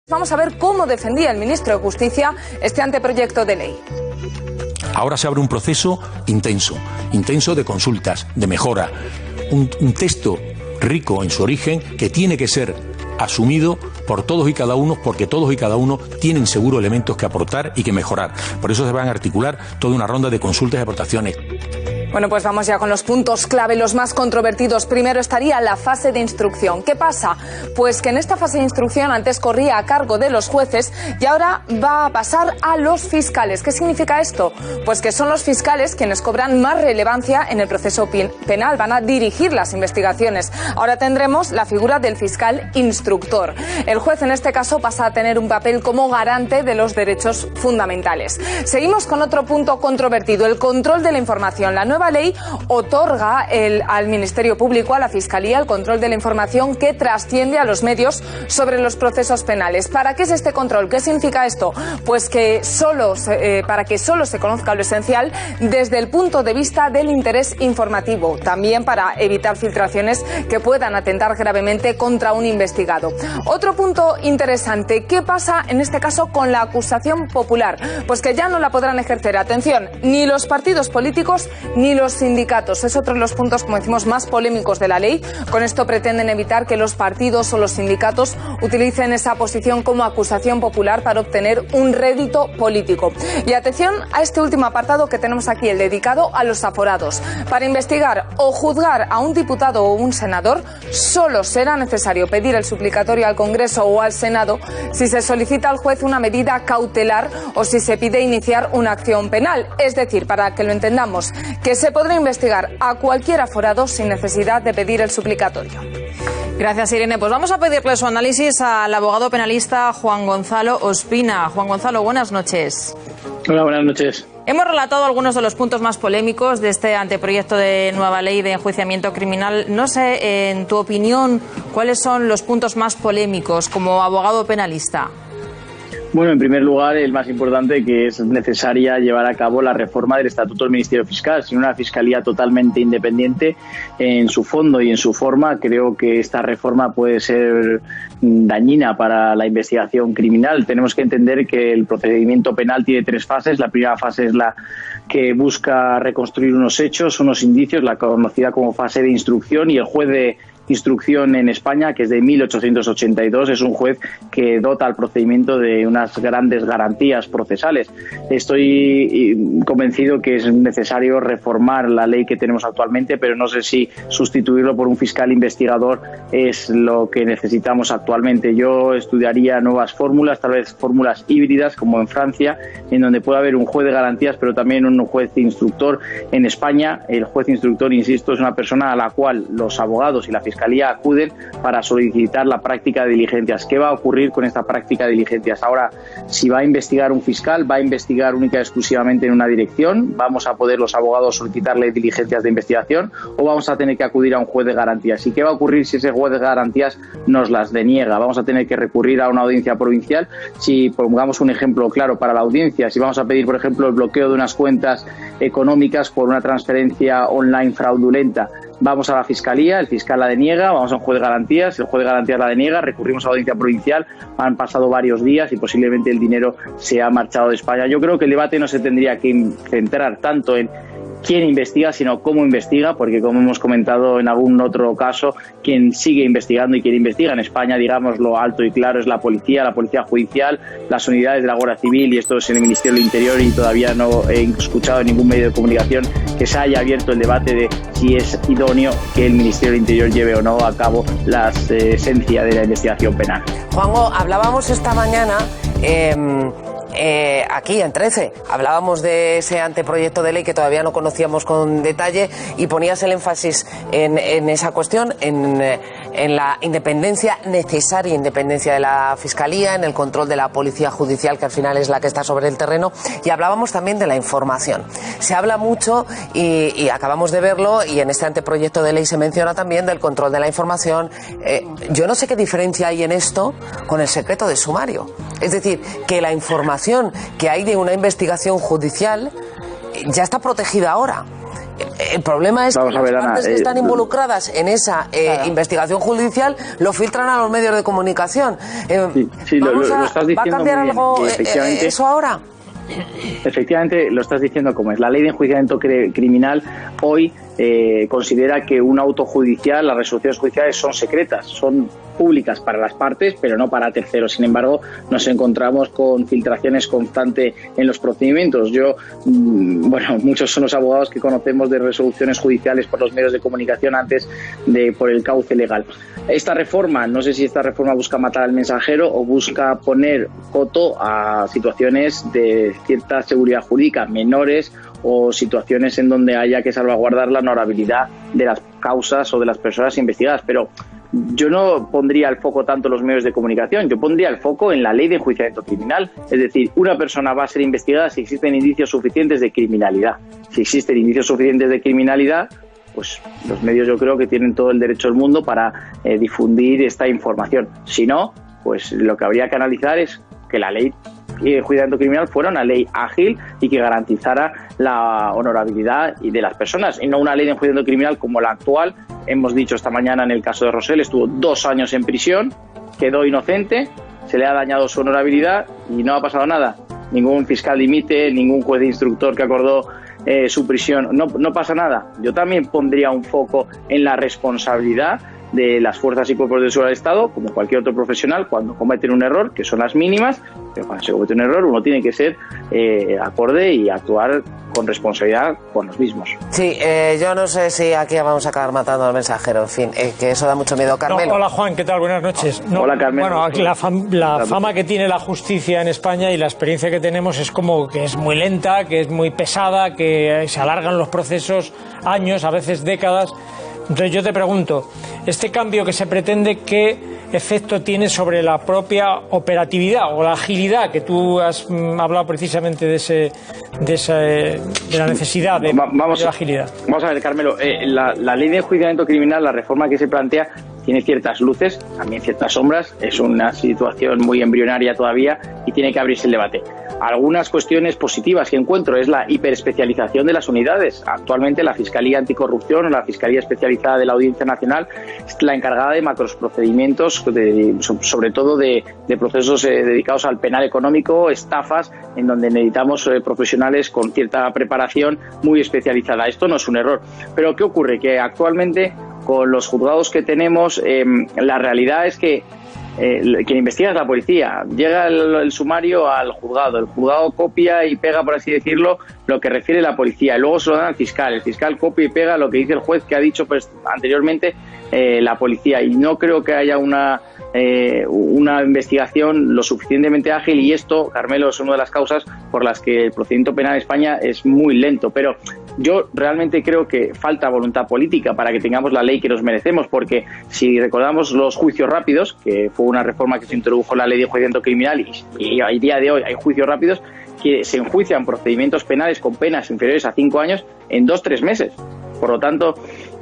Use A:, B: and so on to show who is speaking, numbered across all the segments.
A: Vamos a ver cómo defendía el ministro de Justicia este anteproyecto de ley.
B: Ahora se abre un proceso intenso de consultas, de mejora, un texto rico en su origen que tiene que ser asumido por todos y cada uno, porque todos y cada uno tienen seguro elementos que aportar y que mejorar. Por eso se van a articular toda una ronda de consultas y aportaciones.
A: Bueno, pues vamos ya con los puntos clave, los más controvertidos. Primero estaría la fase de instrucción. ¿Qué pasa? Pues que en esta fase de instrucción antes corría a cargo de los jueces y ahora va a pasar a los fiscales. ¿Qué significa esto? Pues que son los fiscales quienes cobran más relevancia en el proceso penal, van a dirigir las investigaciones. Ahora tendremos la figura del fiscal instructor. El juez en este caso pasa a tener un papel como garante de los derechos fundamentales. Seguimos con otro punto controvertido, el control de la información. La nueva ley otorga al Ministerio Público, a la Fiscalía, el control de la información que trasciende a los medios sobre los procesos penales. ¿Para qué es este control? ¿Qué significa esto? Pues que para que solo se conozca lo esencial desde el punto de vista del interés informativo, también para evitar filtraciones que puedan atentar gravemente contra un investigado. Otro punto interesante, ¿qué pasa en este caso con la acusación popular? Pues que ya no la podrán ejercer, atención, ni los partidos políticos ni los sindicatos. Es otro de los puntos, como decimos, más polémicos de la ley. Con esto pretenden evitar que los partidos o los sindicatos utilicen esa posición como acusación popular para obtener un rédito político. Y atención a este último apartado que tenemos aquí, el dedicado a los aforados. Para investigar o juzgar a un diputado o un senador, solo será necesario pedir el suplicatorio al Congreso o al Senado si se solicita al juez una medida cautelar o si se pide iniciar una acción penal. Es decir, para que lo entendamos, que se podrá investigar a cualquier aforado sin necesidad de pedir el suplicatorio.
C: Gracias, Irene. Pues vamos a pedirle su análisis al abogado penalista Juan Gonzalo Ospina. Juan Gonzalo, buenas noches.
D: Hola, buenas noches.
C: Hemos relatado algunos de los puntos más polémicos de este anteproyecto de nueva ley de enjuiciamiento criminal. No sé, en tu opinión, ¿cuáles son los puntos más polémicos como abogado penalista?
D: Bueno, en primer lugar, el más importante, que es necesaria llevar a cabo la reforma del Estatuto del Ministerio Fiscal. Sin una fiscalía totalmente independiente en su fondo y en su forma, creo que esta reforma puede ser dañina para la investigación criminal. Tenemos que entender que el procedimiento penal tiene tres fases. La primera fase es la que busca reconstruir unos hechos, unos indicios, la conocida como fase de instrucción, y el juez de instrucción en España, que es de 1882, es un juez que dota al procedimiento de unas grandes garantías procesales. Estoy convencido que es necesario reformar la ley que tenemos actualmente, pero no sé si sustituirlo por un fiscal investigador es lo que necesitamos actualmente. Yo estudiaría nuevas fórmulas, tal vez fórmulas híbridas, como en Francia, en donde puede haber un juez de garantías, pero también un juez instructor. En España, el juez instructor, insisto, es una persona a la cual los abogados y la Fiscalía acuden para solicitar la práctica de diligencias. ¿Qué va a ocurrir con esta práctica de diligencias? Ahora, si va a investigar un fiscal, va a investigar única y exclusivamente en una dirección, vamos a poder los abogados solicitarle diligencias de investigación, o vamos a tener que acudir a un juez de garantías. ¿Y qué va a ocurrir si ese juez de garantías nos las deniega? Vamos a tener que recurrir a una audiencia provincial. Si pongamos un ejemplo claro para la audiencia, si vamos a pedir, por ejemplo, el bloqueo de unas cuentas económicas por una transferencia online fraudulenta, vamos a la Fiscalía, el fiscal la deniega, vamos a un juez de garantías, el juez de garantías la deniega, recurrimos a la audiencia provincial, han pasado varios días y posiblemente el dinero se ha marchado de España. Yo creo que el debate no se tendría que centrar tanto en quién investiga, sino cómo investiga, porque como hemos comentado en algún otro caso, quien sigue investigando y quien investiga en España, digámoslo alto y claro, es la policía judicial, las unidades de la Guardia Civil, y esto es en el Ministerio del Interior, y todavía no he escuchado en ningún medio de comunicación que se haya abierto el debate de si es idóneo que el Ministerio del Interior lleve o no a cabo la esencia de la investigación penal.
E: Juanjo, hablábamos esta mañana aquí en 13, hablábamos de ese anteproyecto de ley que todavía no conocíamos con detalle, y ponías el énfasis en esa cuestión, en la independencia, necesaria independencia de la Fiscalía, en el control de la Policía Judicial, que al final es la que está sobre el terreno, y hablábamos también de la información. Se habla mucho, y acabamos de verlo, y en este anteproyecto de ley se menciona también del control de la información. Yo no sé qué diferencia hay en esto con el secreto de sumario. Es decir, que la información que hay de una investigación judicial ya está protegida ahora. El problema es que las partes que están involucradas en esa investigación judicial lo filtran a los medios de comunicación.
D: Lo estás diciendo.
E: ¿Va a cambiar algo eso ahora?
D: Efectivamente, lo estás diciendo como es. La ley de enjuiciamiento criminal hoy considera que un auto judicial, las resoluciones judiciales son secretas, son públicas para las partes, pero no para terceros. Sin embargo, nos encontramos con filtraciones constantes en los procedimientos. Muchos son los abogados que conocemos de resoluciones judiciales por los medios de comunicación antes por el cauce legal. Esta reforma, no sé si esta reforma busca matar al mensajero o busca poner coto a situaciones de cierta seguridad jurídica menores o situaciones en donde haya que salvaguardar la honorabilidad de las causas o de las personas investigadas. Pero yo no pondría el foco tanto en los medios de comunicación, yo pondría el foco en la ley de enjuiciamiento criminal. Es decir, una persona va a ser investigada si existen indicios suficientes de criminalidad. Si existen indicios suficientes de criminalidad, pues los medios yo creo que tienen todo el derecho del mundo para difundir esta información. Si no, pues lo que habría que analizar es que la ley de enjuiciamiento criminal fuera una ley ágil y que garantizara la honorabilidad de las personas, y no una ley de enjuiciamiento criminal como la actual. Hemos dicho esta mañana en el caso de Rosell, estuvo 2 años en prisión, quedó inocente, se le ha dañado su honorabilidad y no ha pasado nada. Ningún fiscal dimite, ningún juez de instructor que acordó su prisión, no pasa nada. Yo también pondría un foco en la responsabilidad de las fuerzas y cuerpos de seguridad del Estado, como cualquier otro profesional, cuando cometen un error, que son las mínimas, pero cuando se comete un error uno tiene que ser acorde y actuar con responsabilidad con los mismos.
E: Sí, yo no sé si aquí vamos a acabar matando al mensajero, en fin, que eso da mucho miedo. Carmelo.
F: No, hola Juan, ¿qué tal? Buenas noches.
D: Hola Carmelo.
F: Bueno, aquí la fama que tiene la justicia en España y la experiencia que tenemos es como que es muy lenta, que es muy pesada, que se alargan los procesos años, a veces décadas. Entonces yo te pregunto, ¿este cambio que se pretende qué efecto tiene sobre la propia operatividad o la agilidad, que tú has hablado precisamente de la necesidad de mayor agilidad?
D: Vamos a ver, Carmelo, la ley de enjuiciamiento criminal, la reforma que se plantea, tiene ciertas luces, también ciertas sombras, es una situación muy embrionaria todavía y tiene que abrirse el debate. Algunas cuestiones positivas que encuentro es la hiperespecialización de las unidades. Actualmente la Fiscalía Anticorrupción o la Fiscalía Especializada de la Audiencia Nacional es la encargada de macroprocedimientos, sobre todo de procesos dedicados al penal económico, estafas, en donde necesitamos profesionales con cierta preparación muy especializada. Esto no es un error. Pero ¿qué ocurre? Que actualmente con los juzgados que tenemos, la realidad es que quien investiga es la policía. Llega el sumario al juzgado, el juzgado copia y pega, por así decirlo, lo que refiere la policía, y luego se lo dan al fiscal, el fiscal copia y pega lo que dice el juez que ha dicho anteriormente la policía, y no creo que haya una investigación lo suficientemente ágil, y esto, Carmelo, es una de las causas por las que el procedimiento penal en España es muy lento. Pero yo realmente creo que falta voluntad política para que tengamos la ley que nos merecemos, porque si recordamos los juicios rápidos, que fue una reforma que se introdujo en la ley de enjuiciamiento criminal, y a día de hoy hay juicios rápidos que se enjuician procedimientos penales con penas inferiores a 5 años en 2-3 meses. Por lo tanto,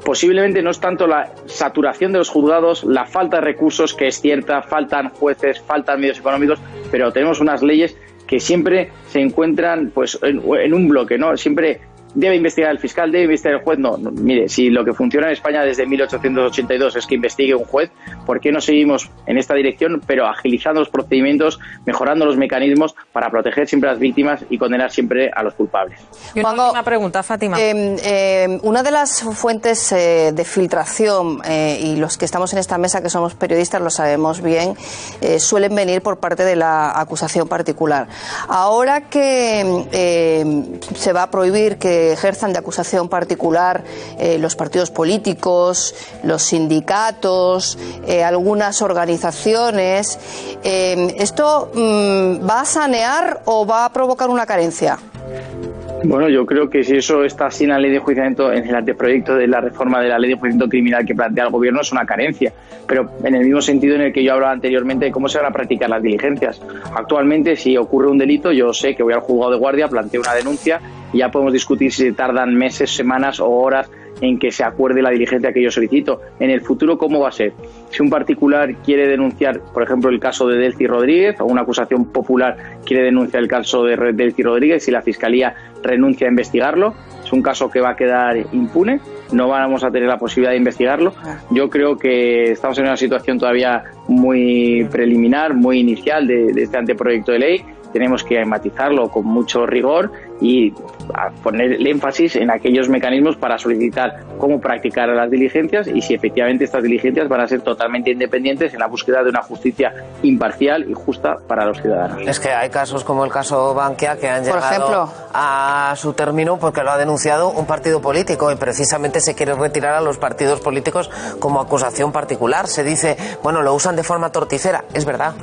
D: posiblemente no es tanto la saturación de los juzgados, la falta de recursos, que es cierta, faltan jueces, faltan medios económicos, pero tenemos unas leyes que siempre se encuentran pues en un bloque, ¿no? Siempre debe investigar el fiscal, debe investigar el juez. No, mire, si lo que funciona en España desde 1882 es que investigue un juez, ¿por qué no seguimos en esta dirección, pero agilizando los procedimientos, mejorando los mecanismos para proteger siempre a las víctimas y condenar siempre a los culpables?
C: Y una última pregunta, Fátima.
G: Una de las fuentes de filtración, y los que estamos en esta mesa que somos periodistas lo sabemos bien, suelen venir por parte de la acusación particular. Ahora que se va a prohibir que ejerzan de acusación particular los partidos políticos, los sindicatos, algunas organizaciones, ¿esto va a sanear o va a provocar una carencia?
D: Bueno, yo creo que si eso está así en la ley de enjuiciamiento, en el anteproyecto de la reforma de la ley de enjuiciamiento criminal que plantea el gobierno, es una carencia, pero en el mismo sentido en el que yo hablaba anteriormente de cómo se van a practicar las diligencias. Actualmente, si ocurre un delito, yo sé que voy al juzgado de guardia, planteo una denuncia y ya podemos discutir si se tardan meses, semanas o horas en que se acuerde la diligencia que yo solicito. En el futuro, ¿cómo va a ser? Si un particular quiere denunciar, por ejemplo, el caso de Delcy Rodríguez, o una acusación popular quiere denunciar el caso de Delcy Rodríguez, si la Fiscalía renuncia a investigarlo, es un caso que va a quedar impune, no vamos a tener la posibilidad de investigarlo. Yo creo que estamos en una situación todavía muy preliminar, muy inicial de este anteproyecto de ley. Tenemos que matizarlo con mucho rigor y poner el énfasis en aquellos mecanismos para solicitar cómo practicar las diligencias y si efectivamente estas diligencias van a ser totalmente independientes en la búsqueda de una justicia imparcial y justa para los ciudadanos.
E: Es que hay casos como el caso Bankia que han llegado, por ejemplo, a su término porque lo ha denunciado un partido político y precisamente se quiere retirar a los partidos políticos como acusación particular. Se dice, bueno, lo usan de forma torticera, es verdad.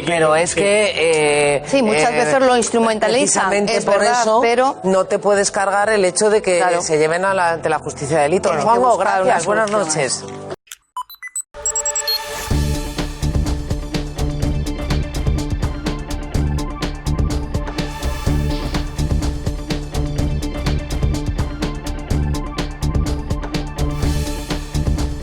E: Pero es que
G: sí, muchas veces lo instrumentalizan, es
E: por
G: verdad,
E: eso
G: pero
E: no te puedes cargar el hecho de que se lleven ante la justicia de delito. Juanjo, gracias, buenas noches.